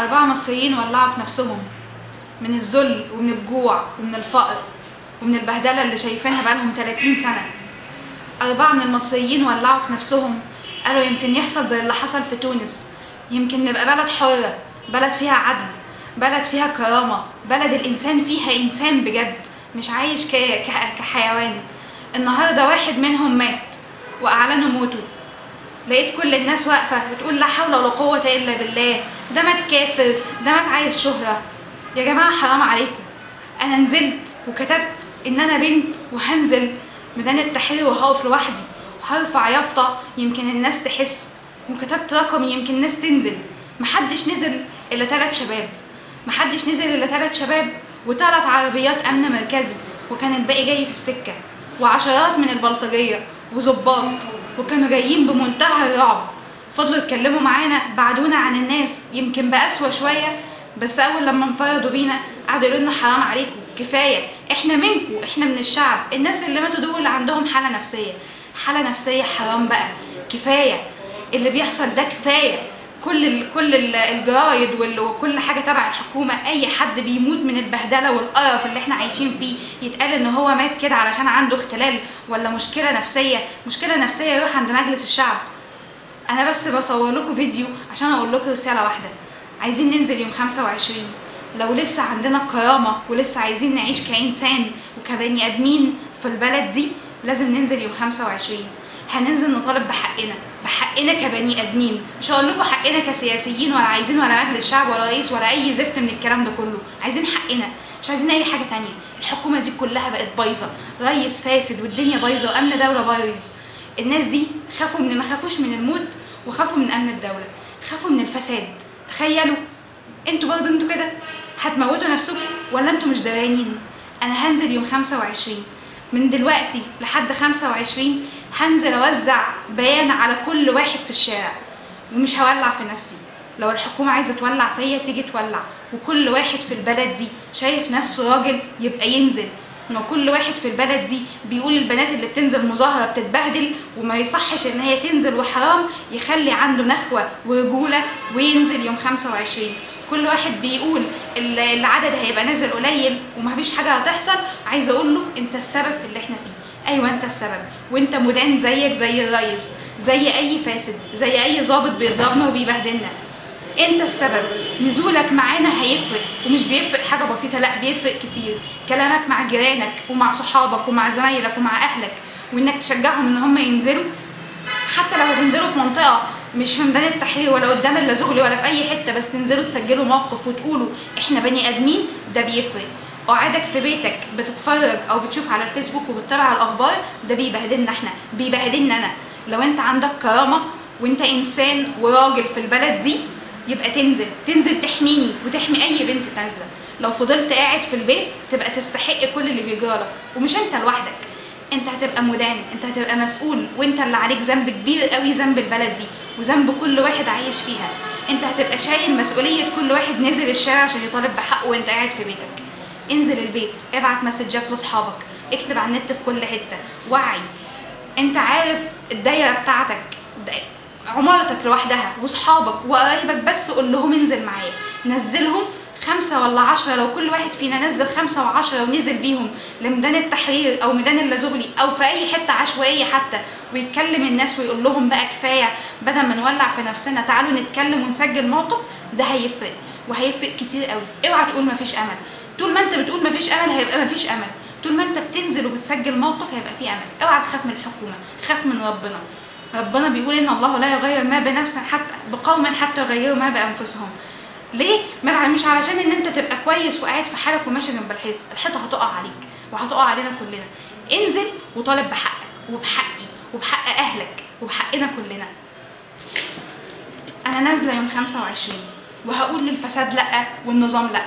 4 مصريين ولعوا في نفسهم من الذل ومن الجوع ومن الفقر ومن البهدلة اللي شايفينها بقالهم 30 سنة. 4 من المصريين ولعوا في نفسهم، قالوا يمكن يحصل زي اللي حصل في تونس، يمكن نبقى بلد حرة، بلد فيها عدل، بلد فيها كرامة، بلد الإنسان فيها إنسان بجد، مش عايش كحيوان. النهاردة واحد منهم مات وأعلنوا موته، لقيت كل الناس واقفة بتقول لا حول ولا قوة إلا بالله، ده مات كافر، ده مات عايز شهرة. يا جماعة حرام عليكم. أنا نزلت وكتبت إن أنا بنت وهنزل ميدان التحرير وهقف لوحدي وهرفع يافطة يمكن الناس تحس، وكتبت رقم يمكن الناس تنزل. محدش نزل إلا 3 شباب، محدش نزل إلا 3 شباب و3 عربيات أمن مركزي، وكان الباقي جاي في السكة، وعشرات من البلطجية وظباط، وكانوا جايين بمنتهى الرعب. فضلوا يتكلموا معانا، بعدونا عن الناس يمكن بقسوة شوية، بس أول لما انفردوا بينا قعدوا يقولوا لنا حرام عليكم، كفاية، احنا منكم، احنا من الشعب. الناس اللي ماتوا دول عندهم حالة نفسية، حالة نفسية، حرام بقى، كفاية اللي بيحصل ده، كفاية. كل الجرايد وكل حاجة تبع الحكومة، أي حد بيموت من البهدلة والقرف اللي احنا عايشين فيه يتقال إن هو مات كده علشان عنده اختلال ولا مشكلة نفسية. مشكلة نفسية يروح عند مجلس الشعب. أنا بس بصور لكم فيديو عشان أقول لكم رسالة واحدة، عايزين ننزل يوم 25. لو لسه عندنا كرامة ولسه عايزين نعيش كإنسان وكبني آدمين في البلد دي، لازم ننزل يوم 25. هننزل نطالب بحقنا كبني ادمين، مش هقول لكم حقنا كسياسيين ولا عايزين ولا مجلس الشعب ولا رئيس ولا اي زفت من الكلام ده كله. عايزين حقنا، مش عايزين اي حاجه تانية. الحكومه دي كلها بقت بايظه، رئيس فاسد والدنيا بايظه وامن دوله بايظ. الناس دي ما خافوش من الموت وخافوا من امن الدوله، خافوا من الفساد. تخيلوا انتوا برضه انتوا كده هتموتوا نفسكم ولا انتوا مش دريانين؟ انا هنزل يوم 25 من دلوقتي لحد 25 هنزل اوزع بيان على كل واحد في الشارع، ومش هولع في نفسي. لو الحكومة عايزة تولع فيا تيجي تولع، وكل واحد في البلد دي شايف نفسه راجل يبقى ينزل. لو كل واحد في البلد دي بيقول البنات اللي بتنزل مظاهرة بتتبهدل وما يصحش ان هي تنزل وحرام، يخلي عنده نخوة ورجولة وينزل يوم 25. كل واحد بيقول العدد هيبقى نازل قليل ومفيش حاجة هتحصل، عايزة اقول له انت السبب في اللي احنا فيه. ايوه انت السبب، وانت مدان زيك زي الريس، زي اي فاسد، زي اي ضابط بيضربنا وبيبهدلنا. انت السبب. نزولك معانا هيفرق، ومش بيفرق حاجه بسيطه، لا بيفرق كتير. كلامك مع جيرانك ومع صحابك ومع زمايلك ومع اهلك، وانك تشجعهم ان هم ينزلوا، حتى لو هتنزلوا في منطقه مش في ميدان التحرير ولا قدام اللازغلي ولا في اي حته، بس تنزلوا تسجلوا موقف وتقولوا احنا بني ادمين، ده بيفرق. قعدك في بيتك بتتفرج او بتشوف على الفيسبوك وبتتابع الاخبار، ده بيبهدلنا احنا، بيبهدلنا انا. لو انت عندك كرامه وانت انسان وراجل في البلد دي، يبقى تنزل تحميني وتحمي اي بنت نازله. لو فضلت قاعد في البيت تبقى تستحق كل اللي بيجرالك، ومش انت لوحدك، انت هتبقى مدان، انت هتبقى مسؤول، وانت اللي عليك ذنب كبير قوي، ذنب البلد دي وذنب كل واحد عايش فيها. انت هتبقى شايل مسؤوليه كل واحد نزل الشارع عشان يطالب بحقه وانت قاعد في بيتك. انزل البيت، ابعت مسجات لاصحابك، اكتب على النت في كل حته، وعي. انت عارف الدايره بتاعتك، عمارتك لوحدها واصحابك وقرايبك، بس قول لهم انزل معايا. نزلهم 5 ولا 10، لو كل واحد فينا نزل 5 و10 ونزل بيهم لميدان التحرير او ميدان اللازغلي او في اي حته عشوائيه حتى، ويتكلم الناس ويقول لهم بقى كفايه، بدل ما نولع في نفسنا تعالوا نتكلم ونسجل موقف، ده هيفرق وهيفرق كتير قوي. اوعى تقول مفيش امل. طول ما انت بتقول مفيش امل هيبقى مفيش امل. طول ما انت بتنزل وبتسجل موقف هيبقى فيه امل. اوعى تخاف من الحكومه، خاف من ربنا. ربنا بيقول ان الله لا يغير ما بنفس حتى بقوم حتى يغيروا ما بانفسهم. ليه؟ مش علشان ان انت تبقى كويس وقاعد في حالك وماشي جنب الحيط، الحيطه هتقع عليك وهتقع علينا كلنا. انزل وطالب بحقك وبحقي وبحق اهلك وبحقنا كلنا. انا نازله يوم 25 وهقول للفساد لا والنظام لا.